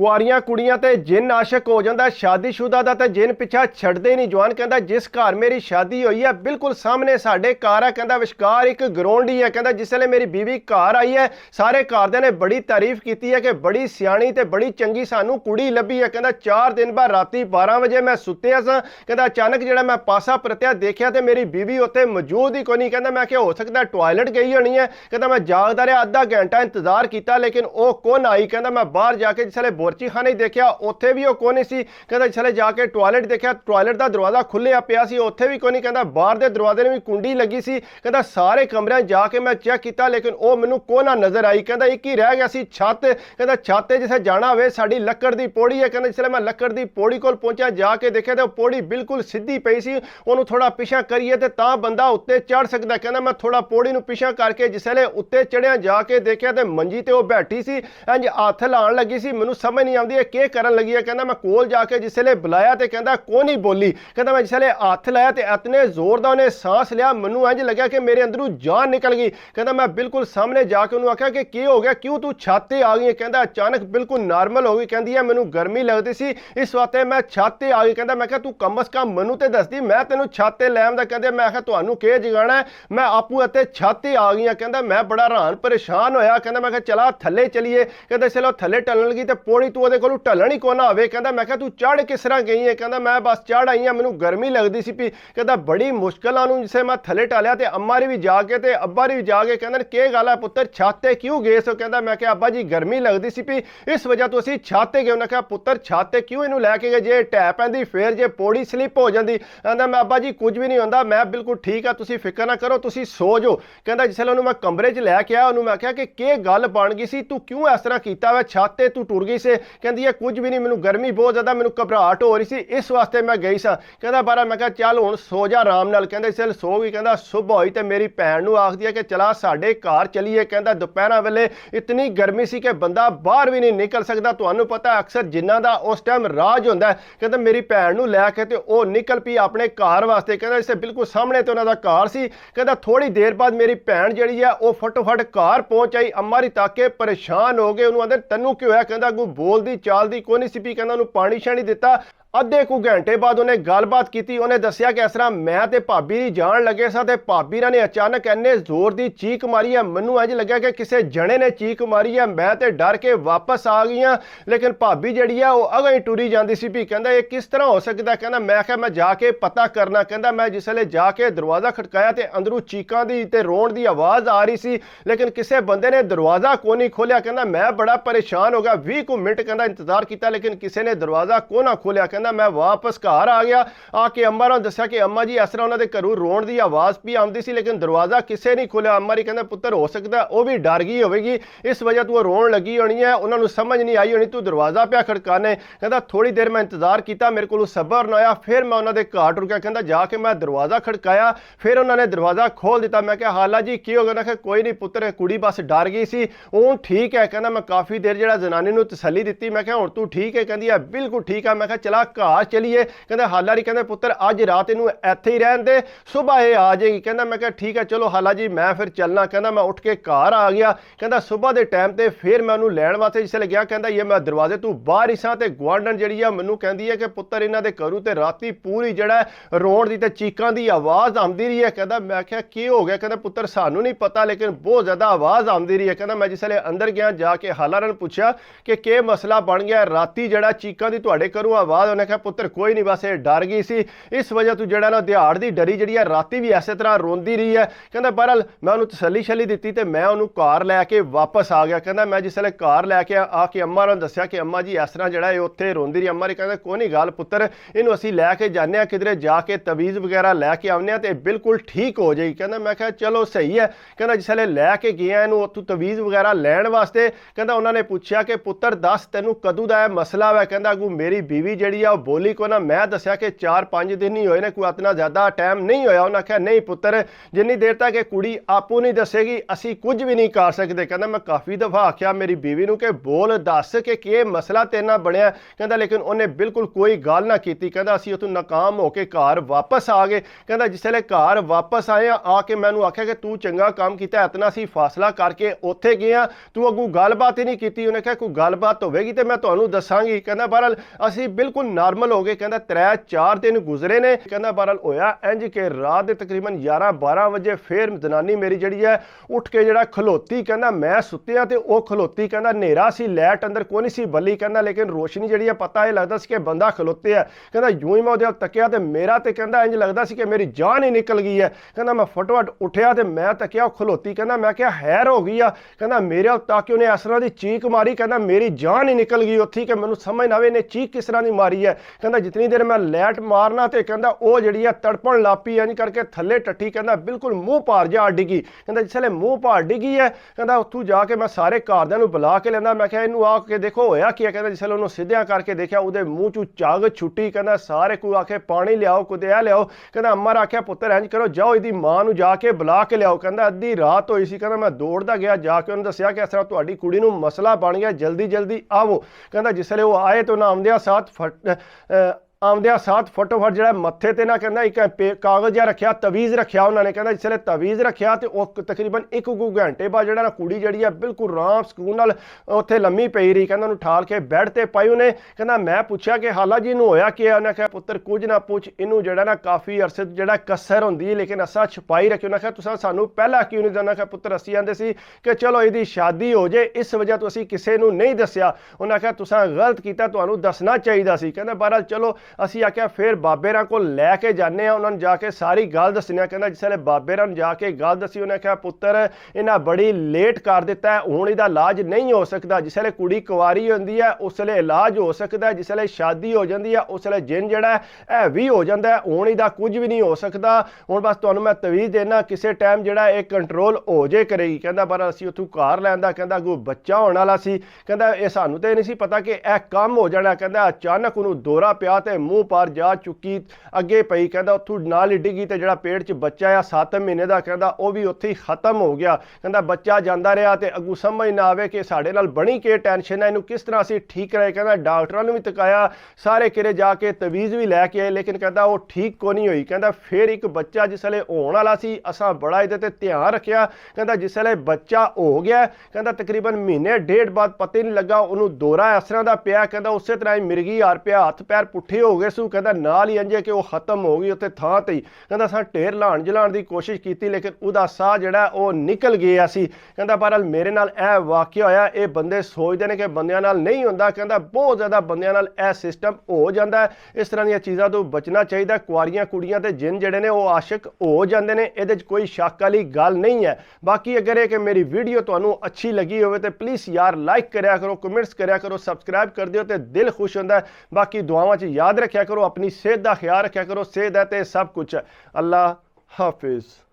ਕੁਆਰੀਆਂ ਕੁੜੀਆਂ ਤੇ ਜਿੰਨ ਆਸ਼ਕ ਹੋ ਜਾਂਦਾ, ਸ਼ਾਦੀशुदा ਦਾ ਤੇ ਜਿੰਨ ਪਿੱਛਾ ਛੱਡਦੇ ਨਹੀਂ। ਜਵਾਨ ਕਹਿੰਦਾ ਜਿਸ ਘਰ ਮੇਰੀ ਸ਼ਾਦੀ ਹੋਈ ਹੈ ਬਿਲਕੁਲ ਸਾਹਮਣੇ ਸਾਡੇ ਘਰ ਹੈ, ਕਹਿੰਦਾ ਵਿਚਕਾਰ ਇੱਕ ਗਰਾਊਂਡ ਹੀ ਹੈ। ਕਹਿੰਦਾ ਜਿਸ ਵੇਲੇ ਮੇਰੀ बीवी ਘਰ आई है ਸਾਰੇ ਘਰਦਿਆਂ ਨੇ ਬੜੀ ਤਾਰੀਫ ਕੀਤੀ ਹੈ ਕਿ ਬੜੀ ਸਿਆਣੀ ਤੇ ਬੜੀ ਚੰਗੀ ਸਾਨੂੰ ਕੁੜੀ ਲੱਭੀ ਹੈ। ਕਹਿੰਦਾ 4 ਦਿਨ ਬਾਅਦ ਰਾਤੀ 12 ਵਜੇ ਮੈਂ ਸੁੱਤਿਆ ਸਾਂ, ਕਹਿੰਦਾ ਅਚਾਨਕ ਜਿਹੜਾ ਮੈਂ ਪਾਸਾ ਪਰਤਿਆ ਦੇਖਿਆ ਤੇ ਮੇਰੀ बीवी ਉੱਥੇ ਮੌਜੂਦ ਹੀ ਕੋਈ ਨਹੀਂ। ਕਹਿੰਦਾ ਮੈਂ ਕਿਹਾ ਹੋ ਸਕਦਾ ਟਾਇਲਟ ਗਈ ਹੋਣੀ ਹੈ। ਕਹਿੰਦਾ ਮੈਂ ਜਾਗਦਾ ਰਿਹਾ ਅੱਧਾ ਘੰਟਾ ਇੰਤਜ਼ਾਰ ਕੀਤਾ ਲੇਕਿਨ ਉਹ ਕੌਣ ਆਈ। ਕਹਿੰਦਾ ਮੈਂ ਬਾਹਰ ਜਾ ਕੇ ਜਿਸਲੇ ਬੋਰਚੀ ਖਾਨੇ देखा उत्थे भी वो कोई नहीं सी। कहता जिसले जाके टॉयलेट देखा टॉयलेट का दरवाजा खुलिया पिया सी, उत्थे भी कोई नहीं। कहता बाहर के दरवाजे ने भी कुंडी लगी सी। कहता सारे कमरे जाके मैं चेक किया लेकिन वो मैनू कोई ना नजर आई। कहता एक ही रह गया सी छत। कहता छत जिसे जाना होवे साडी लक्कड़ की पौड़ी है। कहता जिसले मैं लक्कड़ की पौड़ी को पहुंचा जाके देखा तो पौड़ी बिल्कुल सीधी पई सी, उन्होंने थोड़ा पिछा करिए तो बंदा उत्ते चढ़ सकता। कहता मैं थोड़ा पौड़ी नूं पिछा करके जिसले उत्ते चढ़िया जाके देखा तो मंजी ते वो बैठी सी, इंज हथ लाण लगी सी। मैनू समझ नहीं आती की करन लगी है। कहता मैं कोल जाके जिसले बुलाया तो कहता कोई नहीं बोली। कहता मैं जिसले हथ लाया तो इतने जोर का उन्हें सांस लिया मैनू इंज लग्या कि मेरे अंदरों जान निकल गई। कहता मैं बिल्कुल सामने जाके उन्होंने आख्या कि की हो गया, क्यों तू छत ते आ गई। कहता अचानक बिल्कुल नॉर्मल हो गई। कहती है मैनू गर्मी लगती सी इस वास्ते मैं छत ते आ गई। कहता मैं तू कम अज कम मैनू तो दसदी मैं तेनू छत ते लै आंदा। कहते मैं आख्या तुहानू के जगाना है, मैं आपू इत्थे छत ते आ गई। कहता मैं बड़ा हैरान परेशान होया। कहता मैं चला थले चलीए। कहता चलो थले टलन लगी तो पौड़ी तू ओदे कोलों टलन ही कोना होवे। कहता मैं तू चढ़ किस तरह गई है। कहता मैं बस चढ़ आई हाँ, मैनू गर्मी लगती सी पी। कहता बड़ी मुश्किल जिसे मैं थले टालिया तो अम्मा री भी जाके ते अब्बा री भी जाके कहते के गल है पुत्र छत ते क्यों गए सो। कहता मैं अब्बा जी गर्मी लगती सी पी इस वजह तो असीं छत ते गए। उन्हें कहा पुत्र छत ते क्यों इनू लैके गए, जे टै पैंदी फिर जे पौड़ी स्लिप हो जाती। कहता मैं अब्बा जी कुछ भी नहीं होंदा, मैं बिल्कुल ठीक है, तुसीं फिक्र ना करो, तुसीं सो जाओ। कहता जिसले उन्होंने मैं कमरे च लैके आया उन्होंने मैं आख्या कि के गल बन गई सी, तू क्यों इस तरह किया वा छत ते तू टुर गई से। कहती है कुछ भी नहीं, मैनू गर्मी बहुत ज़्यादा मैनू घबराहट हो रही सी इस वास्ते मैं गई सा। कहता बारा मैं कहा चल हुण सो जा आराम नाल। कहते चल सो गई। कहता सुबह हुई तो मेरी भैन नूं आखदी है कि चला साडे घर चलीए। कहता दोपहर वेले इतनी गर्मी सी कि बंदा बाहर भी नहीं निकल सकता। तुहानूं पता अक्सर जिन्हां दा उस टाइम राज हुंदा है। कहता मेरी भैन नूं लैके ते ओह निकल पई अपने घर वास्ते। कहता इससे बिल्कुल सामने तो उन्हां दा घर सी। कहता थोड़ी देर बाद मेरी भैन जिहड़ी है वह फटोफट घर पहुंच आई। अम्मा री ताके परेशान हो गए, उन्होंने आंदे तैनूं की होया। कहता कोई बोलदी चालदी कोई नहीं सी पई। कहता उन्होंने पानी शानी दिता। अद्धे कु घंटे बाद उन्हें गलबात की। उन्हें दसिया कि इस तरह मैं ते भाभी दी जान लगे सा ते भाभी ने अचानक इन्ने जोर की चीख मारी है, मैनू इंज लग्या कि किसी जने ने चीख मारी है। मैं तो डर के वापस आ गई हाँ लेकिन भाभी जी है वो अगें ही टुरी जाती सी भी। कहता ये किस तरह हो सकता। कहता मैं क्या मैं जाके पता करना। कहता मैं जिसले जाके दरवाज़ा खटकाया तो अंदरों चीखों की ते रोण की आवाज़ आ रही सी लेकिन किसी बंदे ने दरवाज़ा को नहीं खोलिया। कहता मैं बड़ा परेशान हो गया, 20 मिनट कहता इंतजार किया लेकिन किसी ने दरवाज़ा को ना खोलिया। कहता मैं वापस घर आ गया, आके अम्मा ने दस्या कि अम्मा जी इस तरह उन्होंने घरों रोण की आवाज़ भी आती सी लेकिन दरवाज़ा किसी नहीं खोलिया। अम्मा जी कहते पुत्र हो सकता है वो भी डर गई होगी इस वजह तू रोण लगी होनी है, उन्होंने समझ नहीं आई होनी तू दरवाज़ा पिया खड़काने। कहता थोड़ी देर मैं इंतजार किया, मेरे को सबर ना आया, फिर मैं उन्होंने घर टुर गया। कहता जाके मैं दरवाज़ा खड़काया, फिर उन्होंने दरवाज़ा खोल दिता। मैं क्या हाला जी की हो गया। उन्होंने कोई नहीं पुत्र कुड़ी बस डर गई सी, वो ठीक है। कहता मैं काफ़ी देर जो जनानी नूं तसल्ली दी। मैं क्या हुण तू ठीक है। कहती है बिल्कुल ठीक है। मैं क्या चला घर चलीए। कहते हाला जी कहते पुत्र अज रात इनू इत्थे ही रहन दे, सुबह ये आ जाएगी। कहता मैं क्या ठीक है चलो हाला जी मैं फिर चलना। कहता मैं उठ के घर आ गया। कहता सुबह के टाइम ते फिर मैं उन्होंने लैण वास्ते जिसले गया कहता ये मैं दरवाजे तू बाहर ही सा ते गुआंढण जिहड़ी है मैनू कहती है कि पुत्र इन्हां दे घरों ते राती पूरी जिहड़ा रोण दी ते चीकां दी आवाज़ आती रही है। कहता मैं आख्या की हो गया। कहता पुत्र सानू नहीं पता लेकिन बहुत ज़्यादा आवाज़ आती रही है। कहता मैं जिसले अंदर गया जाके हाला ने पूछा कि मसला बन गया राती जिहड़ा चीकां दी तुहाडे घरों आवाज़। उन्हें कहा पुत्र कोई नहीं बस ये डर गई सी इस वजह तू जड़ा ना दिहाड़ दी डरी जी है राती भी इस तरह रोंदी रही है। कहता बहरहाल मैं उन्होंने तसली शली दी तो मैं उन्होंने घर लैके वापस आ गया। कहता मैं जिसले घर लैके आके अम्मा ने दसिया कि अम्मा जी इस तरह जड़ा उत्थे रोंदी रही। अम्मा ने कहता कोई नहीं गल पुत्र इनू असीं लैके जाने किधरे जाके तवीज़ वगैरह लैके आने तो बिल्कुल ठीक हो जाएगी। कहता मैं क्या चलो सही है। कहता जिसले लैके गया इनू उत्थों तवीज़ वगैरह लैण वास्ते। कहता उन्होंने पूछा कि पुत्र दस तेनू कदों दा मसला है। कहता अगू मेरी बीवी जी है बोली को ना, मैं दसिया कि 4-5 दिन ही होए ने, कोई इतना ज़्यादा टाइम नहीं होया। उन्हें आख्या नहीं पुत्र जिन्नी देर तक कि कुड़ी आपू नहीं दसेगी असी कुछ भी नहीं कर सकते। कहता मैं काफ़ी दफ़ा आख्या मेरी बीवी नूं कि बोल दस कि मसला तेरे नाल बनिया। कहता लेकिन उन्हें बिल्कुल कोई गल ना की। कहता असी उत्थों नाकाम होकर घर वापस आ गए। कहता जिसले घर वापस आए आके मैनू आख्या कि तू चंगा काम किया, इतना असी फासला करके उत्थे गए तू अगू गलबात ही नहीं की। उन्हें कहा कोई गलबात रात होगी तो मैं तुहानू दसांगी। कहंदा बहरहाल असी बिल्कुल नॉर्मल हो गए। कहंदा 3-4 दिन गुजरे ने। कहंदा बहरहाल होया इंज के रात के तकरीबन 11-12 बजे फिर जनानी मेरी जिहड़ी है उठ के जिहड़ा खलोती। कहंदा मैं सुत्तिया ते ओह खलोती। कहंदा नेरा सी, लाइट अंदर कोई नहीं सी बली। कहंदा लेकिन रोशनी जिहड़ी है पता ये लगदा सी कि बंदा खलोते है। कहंदा यूं ही मैं उहदे तकिया ते मेरा ते कहंदा इंज लगदा सी कि मेरी जान ही निकल गई है। कहंदा मैं फटाफट उठिया ते मैं तकिया खलोती। कहंदा मैं क्या हैर हो गई आ। कहंदा मेरे ताकि उन्हें इस तरह की चीख मारी। कहंदा मेरी जान ही निकल गई उत्थे कि मैनूं समझ ना आवे इन्हें चीख किस तरह की मारी है। कहंदा जितनी देर मैं लाइट मारना तो कहंदा वो जिहड़ी है तड़पण लापी इंज करके थले टट्टी। कहंदा बिल्कुल मूँह भार जा डिगी। कहंदा जिसले मूँह भार डिगी है कहंदा उत्थों जाके मैं सारे घरदियां नूं बुला के लिआंदा। मैं क्या इनू आके देखो होया की है। कहंदा जिसले उन्होंने सिद्धिया करके देखा उहदे मूँह चों झग छुट्टी। कहंदा सारे कोई आखे पानी लियाओ, कुछ ए लियाओ। कहंदा अम्मा ने आख्या पुत्तर इंज करो जाओ इहदी मां नूं जाके बुला के लियाओ। कहंदा अद्धी रात होई सी। कहंदा मैं दौड़दा गया जाके उन्हें दस्सिया कि इस तरह तुहाडी कुड़ी नूं मसला बन गया, जल्दी जल्दी आवो। कहंदा जिसले वो आए तो उन्हें आमदिया साथ फटोफट जो मत्थे ते ना कहंदा एक कागज़ जिहा रखिया, तवीज़ रखिया उन्होंने। कहंदा जिसले तवीज़ रखिया तो वह तकरीबन 1 घंटे बाद जो ना कुड़ी जी है बिल्कुल आराम सुकून नाल उत्थे लम्मी पई रही। कहंदा उन्होंने ठाल के बैड ते पाई उन्हें। कहंदा मैं पूछा कि हाला जी इनू होया कि उन्हें कहा पुत्र कुछ ना पुछ, इनू जो ना काफ़ी अरसे जो कसर होंदी है लेकिन असा छुपाई रखी। उन्हें कहा तुसां सानू पहला क्यों नहीं दसना। पुत्र असी आंदे सी कि चलो इसदी शादी हो जाए, इस वजह तो असी किसी नू नहीं दस्या। उन्हें कहा तुसां गलत किया, तुहानू दसना चाहिए सी। कहंदा बहरहाल चलो असी आख्या फिर बाबेरा को लैके जाने उन्होंने जाके सारी गल दसनी। कहना जिसले बाबेरा जाके गल दसी उन्हें कहा पुत्र इन्हें बड़ी लेट कर दिता है, हुण इहदा इलाज नहीं हो सकता। जिसले कुड़ी कुंवारी होंदी है उसले इलाज हो सकता है, जिसले शादी हो जाती है उसले जिन जिहड़ा हैवी हो जाता है, हुण इहदा कुछ भी नहीं हो सकता। हुण बस तुहानू मैं तवीज़ देना किसी टाइम जिहड़ा एक कंट्रोल हो जे करेगी। कहंदा पर असीं उत्थों घर लैंदा। कहंदा कोई बच्चा होने वाला सी। कहंदा ये सानू तो नहीं सी पता कि यह कम हो जाना। कहंदा अचानक उन्होंने दौरा पिया ते मूँह पार जा चुकी अगे पई। कहंदा उत्थों नाल ही डिगी ते जिहड़ा पेट च बच्चा आ 7 महीने का कहंदा वह भी उत्थे ही खत्म हो गया। कहंदा बच्चा जांदा रहा ते अगू समझ ना आवे कि साडे नाल बनी के टेंशन है, इनू किस तरह असीं ठीक कराए। कहंदा डॉक्टरां नूं भी तकाया, सारे किरे जाके तवीज़ भी लैके आए लेकिन कहंदा वो ठीक को नहीं हुई। कहंदा फिर एक बच्चा जिसले होने वाला सी असां बड़ा इहदे ते ध्यान रखिया। कहंदा जिसले बच्चा हो गया कहंदा तकरीबन महीने डेढ़ बाद पता ही नहीं लगा उन्होंने दौरा इस तरह का पिया। कहंदा उस तरह ही मिर्गी हार पिया, हथ पैर पुट्ठे हो गए सू। कहंदा नाल ही इंजे कि वो खत्म हो गई उत्थे थां ते ही। कहंदा असां ढेर लाण जलाण की कोशिश की लेकिन उहदा साह जिहड़ा वो निकल गया सी। कहंदा बहरहाल मेरे नाल यह वाकया होया। ये बंदे सोचते हैं कि बंदियां नाल नहीं होंदा। कहंदा बहुत ज़्यादा बंदियां नाल यह सिस्टम हो जाता है। इस तरह दी चीज़ों तो बचना चाहिए। कुआरियां कुड़ियां ते जिन जिहड़े ने वो आशिक हो जाते हैं, इहदे च कोई शक वाली गल नहीं है। बाकी अगर ये कि मेरी वीडियो तुहानू अच्छी लगी हो तो प्लीज़ यार लाइक करा करो, कमेंट्स करा करो, सबसक्राइब कर दियो तो दिल खुश होंदा है। बाकी दुआवां च याद रखा करो, अपनी सेहत का ख्याल रखा करो। सेहत है तो सब कुछ है। अल्लाह हाफिज़।